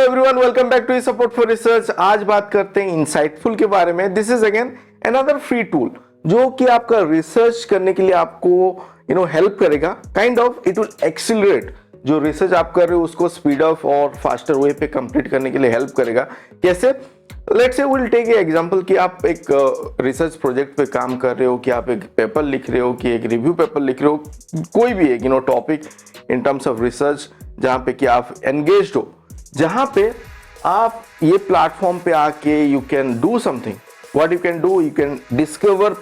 Everyone, welcome back to support for research. आज बात करते हैं इनसाइटफुल के बारे में। This is again another free tool जो कि आपका रिसर्च करने के लिए आपको हेल्प करेगा। Kind of it will accelerate जो रिसर्च आप कर रहे हो उसको स्पीड अप और फास्टर वे पे कंप्लीट करने के लिए हेल्प करेगा। कैसे? Let's say will take a example कि आप एक रिसर्च प्रोजेक्ट पे काम कर रहे हो, कि आप एक पेपर लिख रहे हो, कि एक रिव्यू पेपर लिख रहे हो, कोई भी एक topic in terms of research जहाँ पे कि आप एंगेज्ड हो, जहाँ पे आप ये प्लेटफॉर्म पे आके you can do something. What you can do, you can discover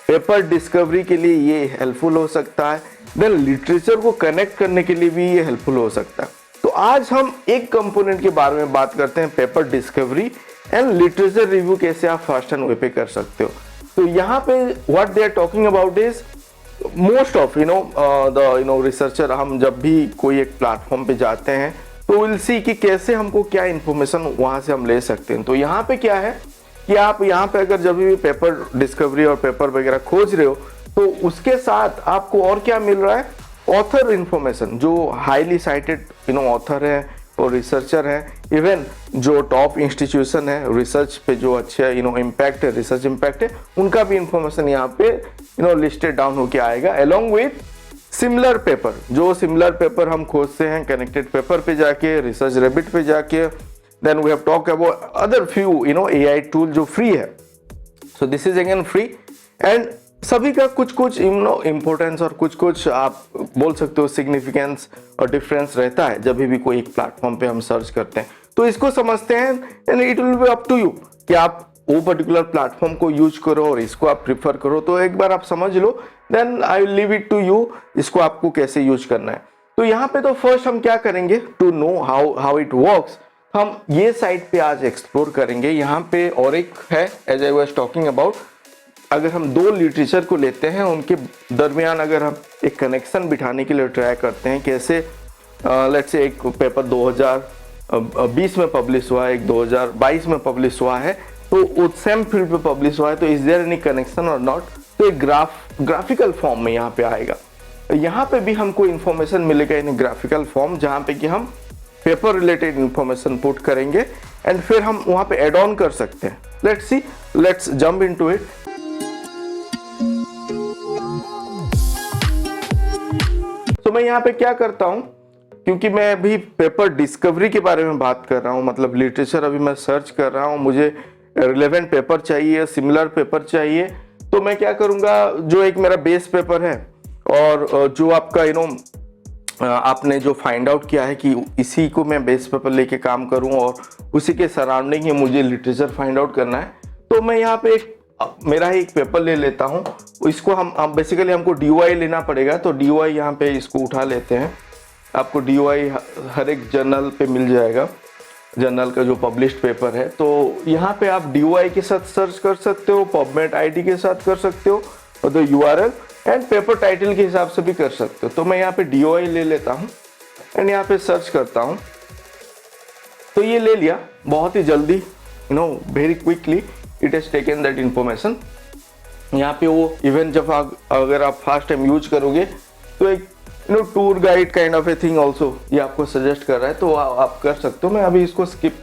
paper discovery के लिए ये हेल्पफुल हो सकता है। देन लिटरेचर को कनेक्ट करने के लिए भी ये हेल्पफुल हो सकता है। तो आज हम एक कंपोनेंट के बारे में बात करते हैं, paper discovery and literature review कैसे आप फास्ट एंड वे पे कर सकते हो। तो यहाँ पे what they are talking about is most of the researcher, हम जब भी कोई एक प्लेटफॉर्म पे जाते हैं तो विल सी कि कैसे हमको क्या इंफॉर्मेशन वहां से हम ले सकते हैं। तो यहाँ पे क्या है कि आप यहाँ पे अगर जब भी पेपर डिस्कवरी और पेपर वगैरह खोज रहे हो तो उसके साथ आपको और क्या मिल रहा है, ऑथर इंफॉर्मेशन, जो हाईली साइटेड ऑथर है और रिसर्चर है, इवन जो टॉप इंस्टीट्यूशन है रिसर्च पे जो अच्छे इम्पैक्ट है, रिसर्च इम्पैक्ट है, उनका भी इंफॉर्मेशन यहाँ पे लिस्टेड डाउन होके आएगा अलोंग विथ सिमिलर पेपर। जो सिमिलर पेपर हम खोजते हैं कनेक्टेड पेपर पे जाके, रिसर्च रैबिट पे जाके। Then we have talk about other few AI tool जो फ्री है। So this is again free and सभी का कुछ इम्पोर्टेंस और कुछ आप बोल सकते हो सिग्निफिकेंस और डिफरेंस रहता है जब भी कोई एक प्लेटफॉर्म पे हम सर्च करते हैं। तो इसको समझते हैं and it will be up to you कि आप वो पर्टिकुलर प्लेटफॉर्म को यूज करो और इसको आप प्रिफर करो। तो एक बार आप समझ लो, then I will leave it to you, इसको आपको कैसे यूज करना है। तो यहाँ पे तो फर्स्ट हम क्या करेंगे, to know how it works, हम ये साइट पे आज एक्सप्लोर करेंगे। यहाँ पे और एक है, as I was talking about, अगर हम दो लिटरेचर को लेते हैं उनके दरमियान अगर हम एक कनेक्शन बिठाने के लिए ट्राई करते हैं, कैसे लेट्स से एक पेपर 2020 में पब्लिश हुआ है, एक 2022 में पब्लिश हुआ है, तो सेम फील्ड पे पब्लिश हुआ है, तो इज देयर एनी कनेक्शन और नॉट। तो एक ग्राफिकल फॉर्म में यहाँ पे आएगा। यहाँ पे भी हमको इंफॉर्मेशन मिलेगा इन ग्राफिकल फॉर्म, जहाँ पे कि हम पेपर रिलेटेड इंफॉर्मेशन पुट करेंगे एंड फिर हम वहाँ पे एड ऑन कर सकते हैं। Let's jump into it. तो मैं यहाँ पे क्या करता हूँ, क्योंकि मैं अभी पेपर डिस्कवरी के बारे में बात कर रहा हूँ, मतलब लिटरेचर अभी मैं सर्च कर रहा हूँ, मुझे रिलेवेंट पेपर चाहिए, सिमिलर पेपर चाहिए, तो मैं क्या करूँगा, जो एक मेरा बेस पेपर है और जो आपका आपने जो फाइंड आउट किया है कि इसी को मैं बेस पेपर लेके काम करूँ और उसी के सराउंडिंग ही मुझे लिटरेचर फाइंड आउट करना है, तो मैं यहाँ पे मेरा ही एक पेपर ले लेता हूँ। इसको हम बेसिकली हमको DOI लेना पड़ेगा, तो DOI यहाँ पे इसको उठा लेते हैं। आपको DOI हर एक जर्नल पे मिल जाएगा, जर्नल का जो पब्लिश्ड पेपर है। तो यहाँ पे आप DOI के साथ सर्च कर सकते हो, पबमेड ID के साथ कर सकते हो, और तो URL एंड पेपर टाइटल के हिसाब से भी कर सकते हो। तो मैं यहाँ पे DOI ले लेता हूँ एंड यहाँ पे सर्च करता हूँ, तो ये ले लिया बहुत ही जल्दी, very quickly it has taken that information. यहाँ पे वो इवन जब अगर आप फर्स्ट टाइम यूज करोगे तो एक tour guide kind of a thing also ये आपको सजेस्ट कर रहा है, तो आप कर सकते हो। मैं अभी इसको स्किप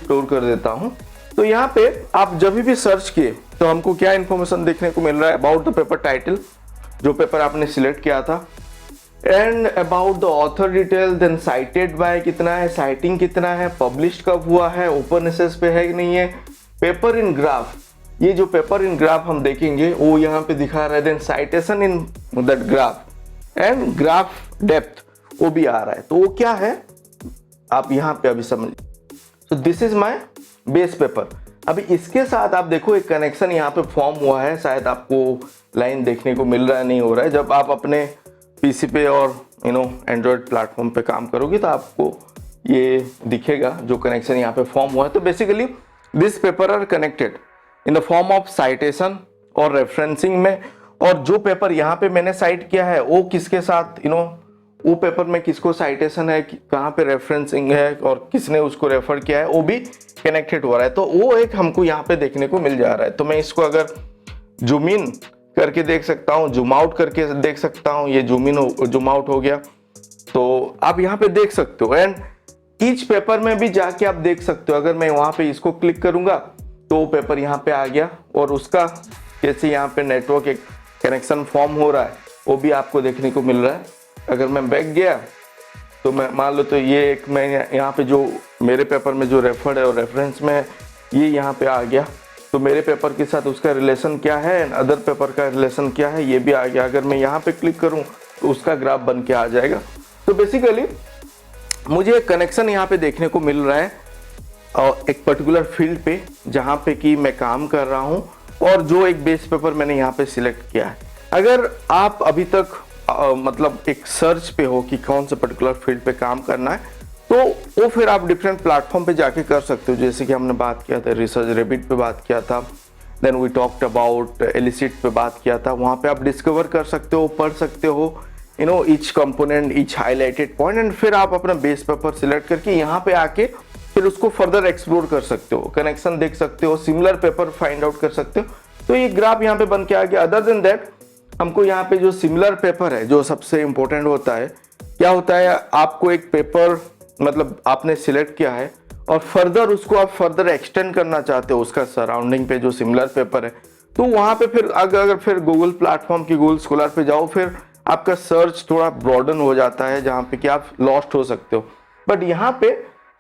टूर कर देता हूँ। तो यहाँ पे आप जब भी सर्च किए तो हमको क्या इन्फॉर्मेशन देखने को मिल रहा है, अबाउट द पेपर टाइटल, जो पेपर आपने सिलेक्ट किया था, and about the author detail, then cited by कितना है, साइटिंग कितना है, पब्लिश कब हुआ है, ओपन एक्सेस पे है कि नहीं है, पेपर इन ग्राफ, ये जो पेपर इन ग्राफ हम देखेंगे वो यहाँ पे दिखा रहा है, then citation in that graph and graph depth वो भी आ रहा है। तो वो क्या है आप यहाँ पे अभी समझिए। तो this is my base paper. अभी इसके साथ आप देखो एक कनेक्शन यहाँ पे फॉर्म हुआ है, शायद आपको लाइन देखने को मिल रहा है, नहीं हो रहा है। जब आप अपने PC पे और एंड्रॉयड प्लेटफॉर्म पे काम करोगे तो आपको ये दिखेगा जो कनेक्शन यहाँ पे फॉर्म हुआ है। तो basically this paper are connected in the form of citation और रेफरेंसिंग में, और जो पेपर यहाँ पे मैंने साइट किया है वो किसके साथ वो पेपर में किसको साइटेशन है, कहाँ पे रेफरेंसिंग है और किसने उसको रेफर किया है, वो भी कनेक्टेड हो रहा है। तो वो एक हमको यहाँ पे देखने को मिल जा रहा है। तो मैं इसको अगर जूम इन करके देख सकता हूँ, जूम आउट करके देख सकता हूँ, ये जूम इन जूम आउट हो गया, तो आप यहाँ पे देख सकते हो। एंड ईच पेपर में भी जाके आप देख सकते हो। अगर मैं वहां पे इसको क्लिक करूंगा तो वो पेपर यहाँ पे आ गया और उसका कैसे यहाँ पे नेटवर्क एक कनेक्शन फॉर्म हो रहा है वो भी आपको देखने को मिल रहा है। अगर मैं बैक गया तो मैं मान लो तो ये एक मैं यहाँ पे जो मेरे पेपर में जो रेफर्ड है और रेफरेंस में ये यहाँ पे आ गया, तो मेरे पेपर के साथ उसका रिलेशन क्या है एंड अदर पेपर का रिलेशन क्या है ये भी आ गया। अगर मैं यहाँ पे क्लिक करूँ तो उसका ग्राफ बन के आ जाएगा। तो बेसिकली मुझे एक कनेक्शन यहाँ पे देखने को मिल रहा है और एक पर्टिकुलर फील्ड पे जहाँ पे कि मैं काम कर रहा हूँ और जो एक बेस पेपर मैंने यहाँ पे सिलेक्ट किया है। अगर आप अभी तक मतलब एक सर्च पे हो कि कौन से पर्टिकुलर फील्ड पे काम करना है तो वो फिर आप डिफरेंट प्लेटफॉर्म पे जाके कर सकते हो। जैसे कि हमने बात किया था रिसर्च रैबिट पे बात किया था, then we talked about Elicit पे बात किया था। वहाँ पे आप डिस्कवर कर सकते हो, पढ़ सकते हो each component, each highlighted point and फिर आप अपना बेस पेपर सिलेक्ट करके यहाँ पे आके फिर उसको फर्दर एक्सप्लोर कर सकते हो, कनेक्शन देख सकते हो, सिमिलर पेपर फाइंड आउट कर सकते हो। तो ये ग्राफ यहाँ पे बन के आ गया। अदर देन दैट हमको यहाँ पे जो सिमिलर पेपर है जो सबसे इंपॉर्टेंट होता है, क्या होता है आपको एक पेपर मतलब आपने सिलेक्ट किया है और फर्दर उसको आप फर्दर एक्सटेंड करना चाहते हो उसका सराउंडिंग पे जो सिमिलर पेपर है, तो वहाँ पे फिर अगर फिर गूगल प्लेटफॉर्म की गूगल स्कॉलर पे जाओ फिर आपका सर्च थोड़ा ब्रॉडन हो जाता है जहाँ पे कि आप लॉस्ट हो सकते हो। बट यहाँ पे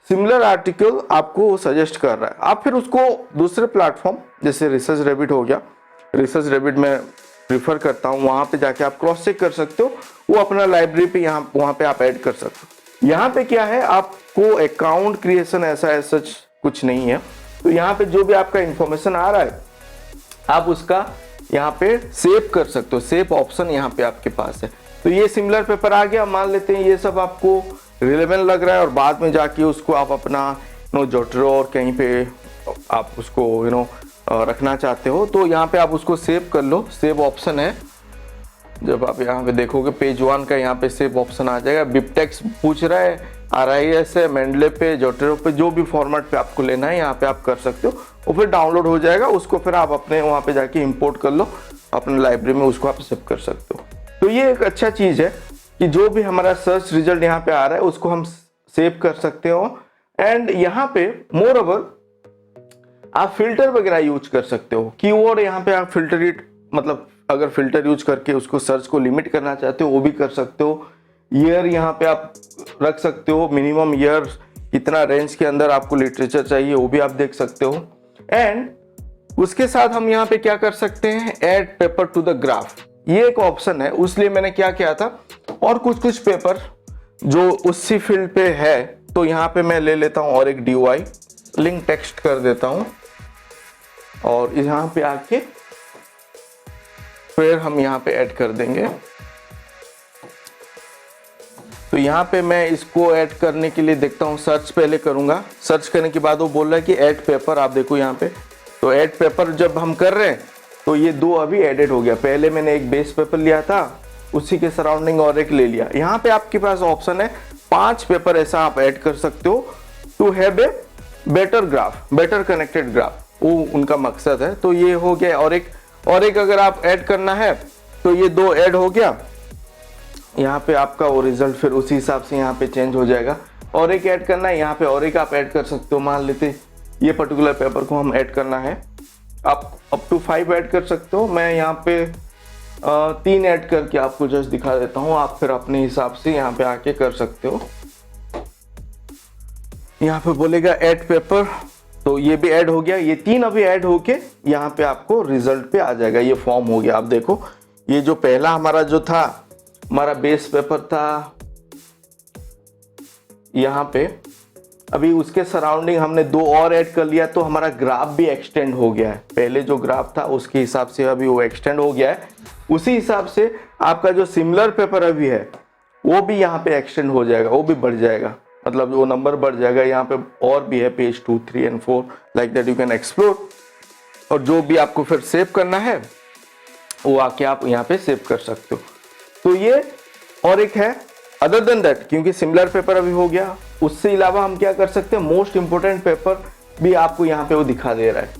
सिमिलर आर्टिकल आपको सजेस्ट कर रहा है, आप फिर उसको दूसरे प्लेटफॉर्म जैसे रिसर्च रैबिट हो गया, रिसर्च रैबिट में प्रीफर करता हूँ, वहाँ पे जाके आप क्रॉस चेक कर सकते हो, वो अपना लाइब्रेरी पे वहाँ पे आप ऐड कर सकते हो। यहाँ पे क्या है आपको अकाउंट क्रिएशन ऐसा सच कुछ नहीं है। तो यहाँ पे जो भी आपका इंफॉर्मेशन आ रहा है आप उसका यहाँ पे सेव कर सकते हो, सेव ऑप्शन यहाँ पे आपके पास है। तो ये सिमिलर पेपर आ गया, मान लेते हैं ये सब आपको रिलेवेंट लग रहा है और बाद में जाके उसको आप अपना जोटरो और कहीं पे आप उसको रखना चाहते हो तो यहाँ पे आप उसको सेव कर लो, सेव ऑप्शन है। जब आप यहाँ पे देखोगे पेज 1 का यहाँ पे सेव ऑप्शन आ जाएगा। बिबटेक्स पूछ रहा है, RIS है, मेंडले पे, जोटेरो पे, जो भी फॉर्मेट पे आपको लेना है यहाँ पे आप कर सकते हो, वो फिर डाउनलोड हो जाएगा। उसको फिर आप अपने वहाँ पे जाके इंपोर्ट कर लो, अपने लाइब्रेरी में उसको आप सेव कर सकते हो। तो ये एक अच्छा चीज़ है कि जो भी हमारा सर्च रिजल्ट यहाँ पे आ रहा है उसको हम सेव कर सकते हो एंड यहाँ पे मोर ओवर आप फिल्टर वगैरह यूज कर सकते हो। कीवर्ड यहाँ पे आप फिल्टर इट मतलब अगर फिल्टर यूज करके उसको सर्च को लिमिट करना चाहते हो वो भी कर सकते हो। ईयर यहाँ पे आप रख सकते हो, मिनिमम ईयर कितना रेंज के अंदर आपको लिटरेचर चाहिए वो भी आप देख सकते हो। एंड उसके साथ हम यहाँ पे क्या कर सकते हैं, add paper two the graph, ये एक ऑप्शन है। उसलिए मैंने क्या किया था और कुछ पेपर जो उसी फील्ड पे है तो यहाँ पे मैं ले लेता हूँ और एक DOI लिंक टेक्स्ट कर देता हूँ और यहाँ पे आके फिर हम यहाँ पे ऐड कर देंगे। तो यहाँ पे मैं इसको ऐड करने के लिए देखता हूँ, सर्च पहले करूंगा, सर्च करने के बाद वो बोल रहा है कि ऐड पेपर। आप देखो यहाँ पे तो ऐड पेपर जब हम कर रहे हैं तो ये 2 अभी एडेड हो गया। पहले मैंने एक बेस पेपर लिया था उसी के सराउंडिंग और एक ले लिया। यहाँ पे आपके पास ऑप्शन है 5 पेपर ऐसा आप ऐड कर सकते हो to have a better graph, better connected graph, वो उनका मकसद है। तो ये हो गया और एक अगर आप ऐड करना है तो ये 2 ऐड हो गया। यहाँ पे आपका वो रिजल्ट फिर उसी हिसाब से यहाँ पे चेंज हो जाएगा। और एक ऐड करना है यहाँ पे और एक आप ऐड कर सकते हो। मान लेते ये पर्टिकुलर पेपर को हम ऐड करना है, आप अप टू 5 ऐड कर सकते हो। मैं यहाँ पे 3 ऐड करके आपको जस्ट दिखा देता हूँ, आप फिर अपने हिसाब से यहाँ पे आके कर सकते हो। यहाँ पे बोलेगा ऐड पेपर, तो ये भी ऐड हो गया। ये 3 अभी ऐड होके यहाँ पे आपको रिजल्ट पे आ जाएगा, ये फॉर्म हो गया। आप देखो ये जो पहला हमारा जो था, हमारा बेस पेपर था यहाँ पे, अभी उसके सराउंडिंग हमने 2 और ऐड कर लिया तो हमारा ग्राफ भी एक्सटेंड हो गया है। पहले जो ग्राफ था उसके हिसाब से अभी वो एक्सटेंड हो गया है। उसी हिसाब से आपका जो सिमिलर पेपर अभी है वो भी यहाँ पे एक्सटेंड हो जाएगा, वो भी बढ़ जाएगा, मतलब वो नंबर बढ़ जाएगा। यहाँ पे और भी है page 2, 3 and 4 like that you can explore. और जो भी आपको फिर सेव करना है वो आके आप यहाँ पे सेव कर सकते हो। तो ये और एक है अदर देन दैट, क्योंकि सिमिलर पेपर अभी हो गया, उससे अलावा हम क्या कर सकते हैं, मोस्ट इंपोर्टेंट पेपर भी आपको यहाँ पे वो दिखा दे रहा है,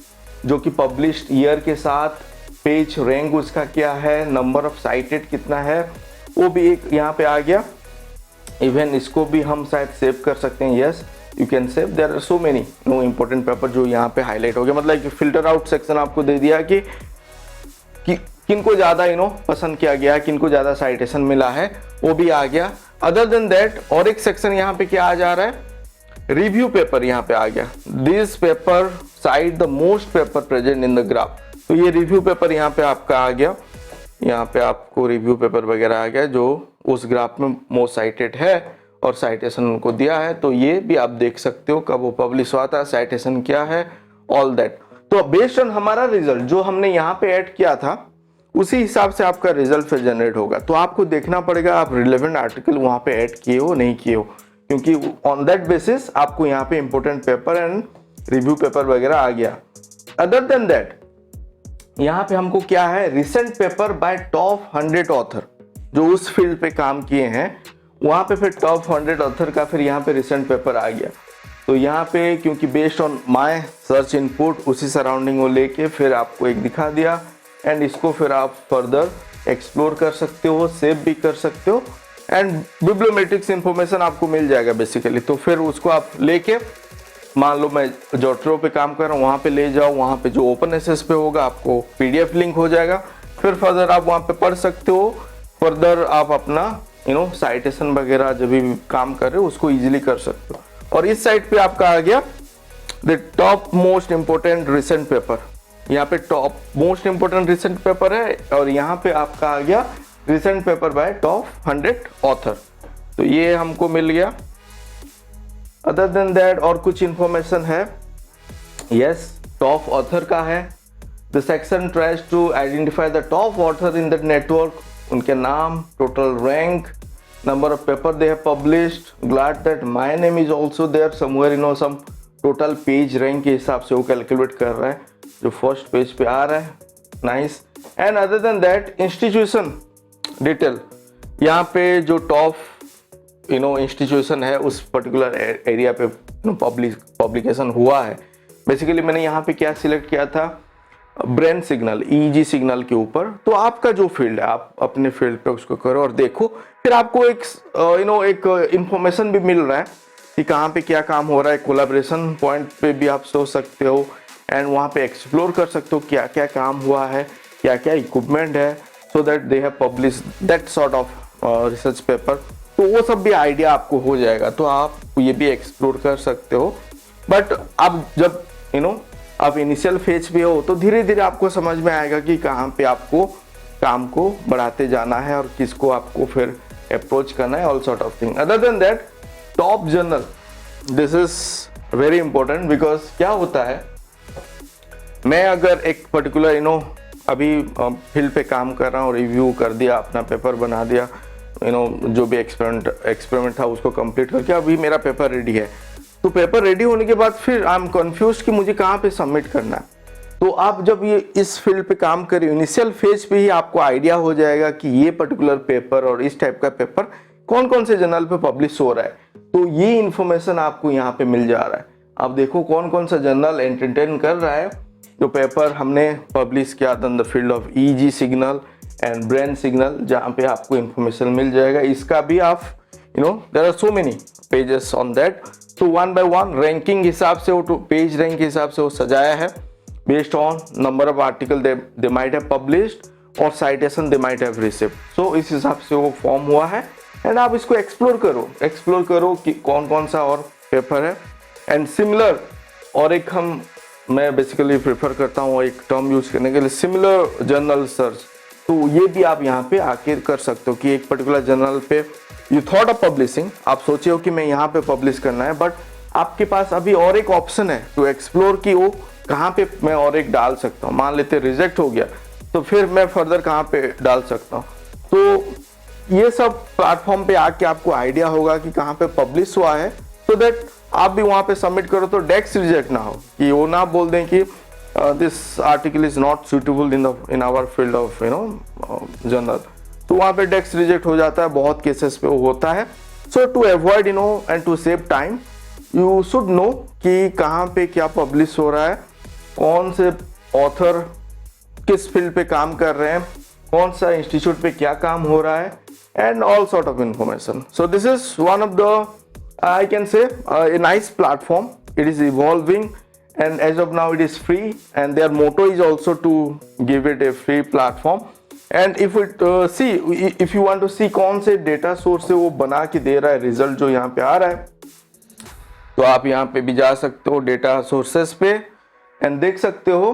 जो कि पब्लिश्ड ईयर के साथ पेज रैंक उसका क्या है, नंबर ऑफ साइटेड कितना है, वो भी एक यहाँ पे आ गया। इवन इसको भी हम शायद सेव कर सकते हैं। Yes, you can save. There are so many important paper जो यहाँ पे हाईलाइट हो गया, मतलब कि फिल्टर आउट सेक्शन आपको दे दिया कि किनको ज़्यादा पसंद किया गया, किनको ज़्यादा साइटेशन मिला है, वो भी आ गया। अदर देन दैट और एक सेक्शन यहाँ पे क्या आ जा रहा है, रिव्यू पेपर यहाँ पे आ गया। This paper site the most paper present in the graph. तो ये रिव्यू पेपर यहाँ पे आपका आ गया, यहाँ पे आपको रिव्यू पेपर वगैरह आ गया जो उस ग्राफ में मोस्ट साइटेड है और साइटेशन उनको दिया है। तो ये भी आप देख सकते हो कब वो पब्लिश हुआ था, साइटेशन क्या है, ऑल दैट। तो बेस्ड ऑन हमारा रिजल्ट जो हमने यहाँ पे ऐड किया था उसी हिसाब से आपका रिजल्ट फिर जनरेट होगा। तो आपको देखना पड़ेगा आप रिलेवेंट आर्टिकल वहाँ पे ऐड किए हो नहीं किए हो, क्योंकि ऑन दैट बेसिस आपको यहाँ पे important paper and review paper वगैरह आ गया। अदर देन दैट यहाँ पे हमको क्या है, recent paper bye top 100 author जो उस फील्ड पे काम किए हैं, वहाँ पे फिर टॉप 100 ऑथर का फिर यहाँ पे रिसेंट पेपर आ गया। तो यहाँ पे क्योंकि based on my search input उसी सराउंडिंग को लेके फिर आपको एक दिखा दिया एंड इसको फिर आप फर्दर एक्सप्लोर कर सकते हो, सेव भी कर सकते हो एंड बिब्लियोमेट्रिक्स इंफॉर्मेशन आपको मिल जाएगा बेसिकली। तो फिर उसको आप लेके, मान लो मैं जोट्रो पे काम कर रहा हूँ, वहाँ पे ले जाओ, वहाँ पे जो ओपन एसेस पे होगा आपको पीडीएफ लिंक हो जाएगा, फिर फर्दर आप वहाँ पे पढ़ सकते हो। फर्दर आप अपना साइटेशन वगैरह जब भी काम कर रहे हो उसको इजीली कर सकते हो। और इस साइट पे आपका आ गया the top most important recent paper, यहाँ पे top most important recent paper है और यहाँ पे आपका आ गया recent paper bye top 100 author. तो ये हमको मिल गया। अदर देन दैट और कुछ इंफॉर्मेशन है, यस, टॉप ऑथर का है। The section tries to identify the top author in the network, उनके नाम, total rank, number of paper they have published. Glad that my name is also there somewhere, some total page rank के हिसाब से वो calculate कर रहा है जो फर्स्ट पेज पे आ रहा है। Nice. And other than that institution detail, यहाँ पे जो टॉप इंस्टीट्यूशन है उस पर्टिकुलर एरिया पे पब्लिकेशन हुआ है। बेसिकली मैंने यहाँ पे क्या सिलेक्ट किया था, ब्रेन सिग्नल, ईजी सिग्नल के ऊपर। तो आपका जो फील्ड है आप अपने फील्ड पे उसको करो और देखो, फिर आपको एक एक इंफॉर्मेशन भी मिल रहा है कि कहाँ पे क्या काम हो रहा है। कोलैबोरेशन पॉइंट पे भी आप सोच सकते हो एंड वहाँ पे एक्सप्लोर कर सकते हो क्या क्या काम हुआ है, क्या क्या इक्विपमेंट है, so that they have publish that sort of research paper. तो वो सब भी आइडिया आपको हो जाएगा, तो आप ये भी एक्सप्लोर कर सकते हो। बट अब जब आप इनिशियल फेज पे हो तो धीरे धीरे आपको समझ में आएगा कि कहाँ पे आपको काम को बढ़ाते जाना है और किसको आपको फिर अप्रोच करना है, all sort of thing. Other than that top journal, this is very important because क्या होता है, मैं अगर एक पर्टिकुलर अभी फील्ड पे काम कर रहा हूँ, रिव्यू कर दिया, अपना पेपर बना दिया, जो भी एक्सपेरिमेंट था उसको कंप्लीट करके अभी मेरा पेपर रेडी है। तो पेपर रेडी होने के बाद फिर आई एम कंफ्यूज कि मुझे कहाँ पे सबमिट करना है। तो आप जब ये इस फील्ड पे काम करें, इनिशियल फेज पे ही आपको आइडिया हो जाएगा कि ये पर्टिकुलर पेपर और इस टाइप का पेपर कौन कौन से जर्नल पे पब्लिश हो रहा है। तो ये इन्फॉर्मेशन आपको यहाँ पे मिल जा रहा है। आप देखो कौन कौन सा जर्नल एंटरटेन कर रहा है जो पेपर हमने पब्लिश किया था in the field of EEG signal and brain signal, जहाँ पे आपको इन्फॉर्मेशन मिल जाएगा। इसका भी आप there are so many pages on that. तो वन बाय वन रैंकिंग हिसाब से वो पेज रैंक के हिसाब से वो सजाया है based on number of article they might have published और citation they might have received. So इस हिसाब से वो फॉर्म हुआ है एंड आप इसको एक्सप्लोर करो कि कौन कौन सा और पेपर है। एंड सिमिलर और एक मैं बेसिकली प्रेफर करता हूँ एक टर्म यूज करने के लिए, सिमिलर जर्नल सर्च। तो ये भी आप यहाँ पे आके कर सकते हो कि एक पर्टिकुलर जर्नल पे यू थॉट ऑफ पब्लिशिंग, आप सोचे हो कि मैं यहाँ पे पब्लिश करना है, बट आपके पास अभी और एक ऑप्शन है टू एक्सप्लोर कि वो कहाँ पे मैं और एक डाल सकता हूँ। मान लेते रिजेक्ट हो गया तो फिर मैं फर्दर कहाँ पे डाल सकता हूँ। तो ये सब प्लेटफॉर्म पे आके आपको आइडिया होगा कि कहाँ पे पब्लिश हुआ है, सो दैट आप भी वहाँ पे सबमिट करो तो डेस्क रिजेक्ट ना हो, कि वो ना बोल दें कि this article is not suitable in our field of journal. तो वहाँ पे डेस्क रिजेक्ट हो जाता है, बहुत केसेस पे वो होता है। So to avoid and to save time, you should know कि कहाँ पे क्या पब्लिश हो रहा है, कौन से ऑथर किस फील्ड पे काम कर रहे हैं, कौन सा इंस्टीट्यूट पे क्या काम हो रहा है and all sort of information. So this is one of the I can say a nice platform. It is evolving and as of now it is free, and their motto is also to give it a free platform. And if it see if you want to see कौन से data source से वो बना के दे रहा है result जो यहाँ पे आ रहा है, तो आप यहाँ पे भी जा सकते हो डेटा सोर्सेस पे एंड देख सकते हो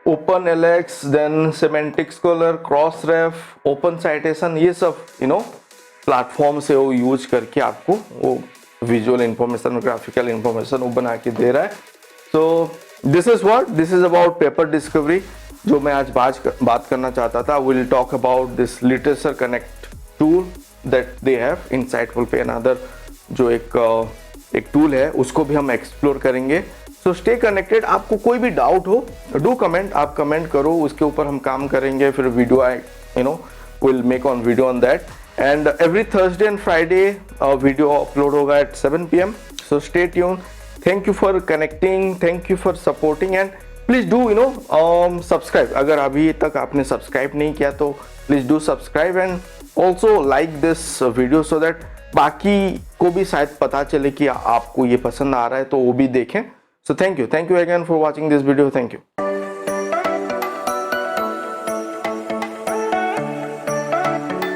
OpenAlex, then Semantic Scholar, Crossref, open citation, ये सब प्लेटफॉर्म से वो यूज करके आपको वो विजुअल इंफॉर्मेशन, ग्राफिकल इंफॉर्मेशन वो बना के दे रहा है. So this is about paper discovery जो मैं आज बात करना चाहता था. Will talk about this literature connect tool that they have insightful पे. अनदर जो एक टूल है उसको भी हम एक्सप्लोर करेंगे. So stay connected. आपको कोई भी डाउट हो डू कमेंट, आप कमेंट करो, उसके ऊपर हम काम करेंगे. फिर video will make on video on that. And every Thursday and Friday video upload होगा at 7 PM. So stay tune. Thank you for connecting, thank you for supporting and please do subscribe. अगर अभी तक आपने subscribe नहीं किया तो please do subscribe and also like this video so that बाकी को भी शायद पता चले कि आपको ये पसंद आ रहा है तो वो भी देखें. So thank you again for watching this video. Thank you.